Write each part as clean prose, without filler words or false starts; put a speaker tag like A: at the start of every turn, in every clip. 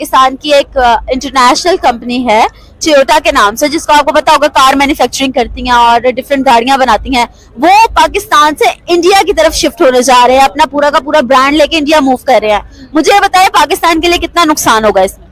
A: पाकिस्तान की एक international company है टोयोटा के नाम से, जिसको आपको पता होगा कार मैन्युफैक्चरिंग करती हैं और डिफरेंट गाड़ियां बनाती हैं, वो पाकिस्तान से इंडिया की तरफ शिफ्ट होने जा रहे हैं, अपना पूरा का पूरा ब्रांड लेके इंडिया मूव कर रहे हैं। मुझे ये बताइए पाकिस्तान के लिए कितना नुकसान होगा इसमें?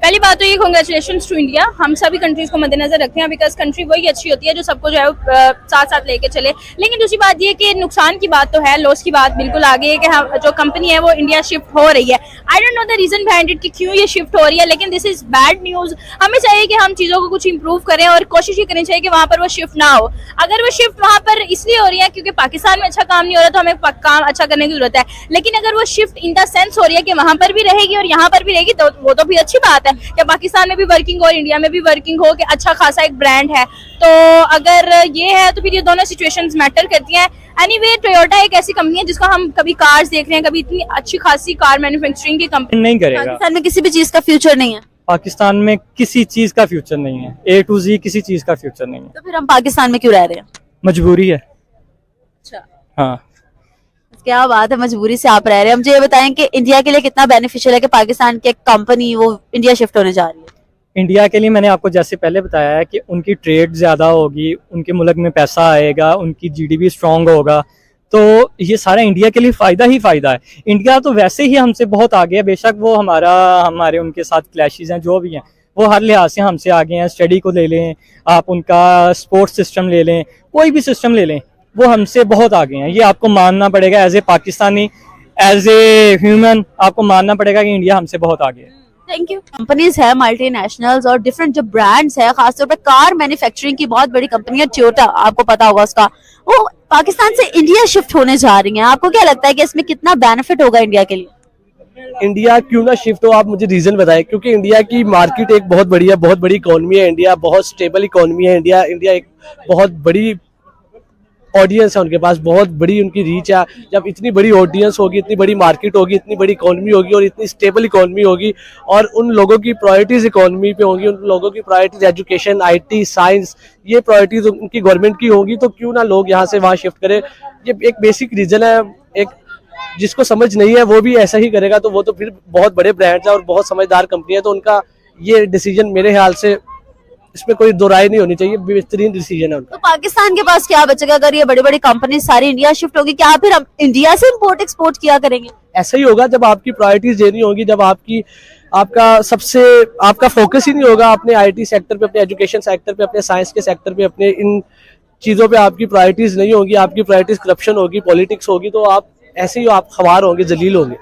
B: पहली बात तो ये कांग्रेचुलेशंस टू इंडिया, हम सभी कंट्रीज को मद्देनजर रखते हैं बिकॉज कंट्री वही अच्छी होती है जो सबको जो है साथ साथ लेके चले। लेकिन दूसरी बात ये कि नुकसान की बात तो है, लॉस की बात बिल्कुल आगे है कि हम जो कंपनी है वो इंडिया शिफ्ट हो रही है। I don't know the reason behind it कि क्यों ये शिफ्ट हो रही है, लेकिन दिस इज बैड न्यूज। हमें चाहिए कि हम चीजों को कुछ इंप्रूव करें और कोशिश ये करनी चाहिए कि वहां पर वो शिफ्ट ना हो। अगर वो शिफ्ट वहां पर इसलिए हो रही है क्योंकि पाकिस्तान में अच्छा काम नहीं हो रहा तो हमें काम अच्छा करने की जरूरत है, लेकिन अगर वो शिफ्ट इन द सेंस हो रही है कि वहां पर भी रहेगी और यहाँ पर भी रहेगी तो वो तो भी अच्छी बात है कि पाकिस्तान में भी वर्किंग और इंडिया में भी वर्किंग हो कि अच्छा खासा एक ब्रांड है। तो अगर ये है तो फिर ये दोनों सिचुएशंस मैटर करती हैं। एनीवे टोयोटा एक ऐसी कंपनी है जिसको हम कभी कार्स देख रहे हैं, कभी इतनी अच्छी खासी कार मैन्युफैक्चरिंग की कंपनी
C: नहीं करेगा।
A: पाकिस्तान में किसी भी चीज का फ्यूचर नहीं है।
C: पाकिस्तान में किसी चीज का फ्यूचर नहीं है, A to Z किसी चीज का फ्यूचर नहीं है।
A: तो फिर हम पाकिस्तान में क्यों रह रहे हैं?
C: मजबूरी है।
A: अच्छा,
C: हाँ,
A: क्या बात है, मजबूरी से आप रह रहे हैं। मुझे ये बताएं कि इंडिया के लिए कितना बेनिफिशियल है कि पाकिस्तान की एक कंपनी वो इंडिया शिफ्ट होने जा रही है?
C: इंडिया के लिए मैंने आपको जैसे पहले बताया है कि उनकी ट्रेड ज्यादा होगी, उनके मुल्क में पैसा आएगा, उनकी GDP स्ट्रांग होगा, तो ये सारा इंडिया के लिए फायदा ही फायदा है। इंडिया तो वैसे ही हमसे बहुत आगे है, बेशक वो हमारे उनके साथ क्लैशेस हैं जो भी हैं, वो हर लिहाज से हमसे आगे हैं। स्टडी को ले लें आप, उनका स्पोर्ट्स सिस्टम ले लें, कोई भी सिस्टम ले लें, वो हमसे बहुत आगे हैं। ये आपको मानना पड़ेगा as a Pakistani, as a human आपको मानना पड़ेगा कि इंडिया हमसे बहुत आगे है।
A: Thank you. कंपनीज है मल्टीनेशनल्स और डिफरेंट जो ब्रांड्स है, खासतौर पे कार मैन्युफैक्चरिंग की बहुत बड़ी कंपनी है टोयोटा, आपको पता होगा उसका, वो पाकिस्तान से इंडिया शिफ्ट होने जा रही है। आपको क्या लगता है कि इसमें कितना बेनिफिट होगा इंडिया के लिए?
D: इंडिया क्यों ना शिफ्ट हो, आप मुझे रीजन बताएं। क्योंकि इंडिया की मार्केट एक बहुत बड़ी है, बहुत बड़ी इकोनॉमी है इंडिया, बहुत स्टेबल इकोनॉमी है इंडिया। इंडिया एक बहुत बड़ी ऑडियंस है उनके पास, बहुत बड़ी उनकी रीच है। जब इतनी बड़ी ऑडियंस होगी, इतनी बड़ी मार्केट होगी, इतनी बड़ी इकोनॉमी होगी और इतनी स्टेबल इकोनॉमी होगी, और उन लोगों की प्रायोरिटीज इकोनॉमी पे होंगी, उन लोगों की प्रायोरिटीज एजुकेशन, IT, साइंस, ये प्रायोरिटीज उनकी गवर्नमेंट की होंगी, तो क्यों ना लोग यहाँ से वहाँ शिफ्ट करें। ये एक बेसिक रीजन है। एक जिसको समझ नहीं है वो भी ऐसा ही करेगा, तो वो तो फिर बहुत बड़े ब्रांड्स है और बहुत समझदार कंपनी है, तो उनका ये डिसीजन मेरे ख्याल से इसमें कोई दो राय नहीं होनी चाहिए, बेहतरीन डिसीजन है उनका।
A: तो पाकिस्तान के पास क्या बचेगा अगर ये बड़ी बड़ी कंपनी सारी इंडिया शिफ्ट होगी? क्या फिर हम इंडिया से इम्पोर्ट एक्सपोर्ट किया करेंगे?
D: ऐसा ही होगा जब आपकी प्रायोरिटीज देनी होगी, जब आपका फोकस ही नहीं होगा अपने IT सेक्टर पे, अपने एजुकेशन सेक्टर पे, अपने साइंस के सेक्टर पे, अपने इन चीजों पे आपकी प्रायोरिटीज नहीं होगी, आपकी प्रायोरिटीज करप्शन होगी, पॉलिटिक्स होगी, तो आप ऐसे ही आप ख्वार होंगे, जलील होंगे।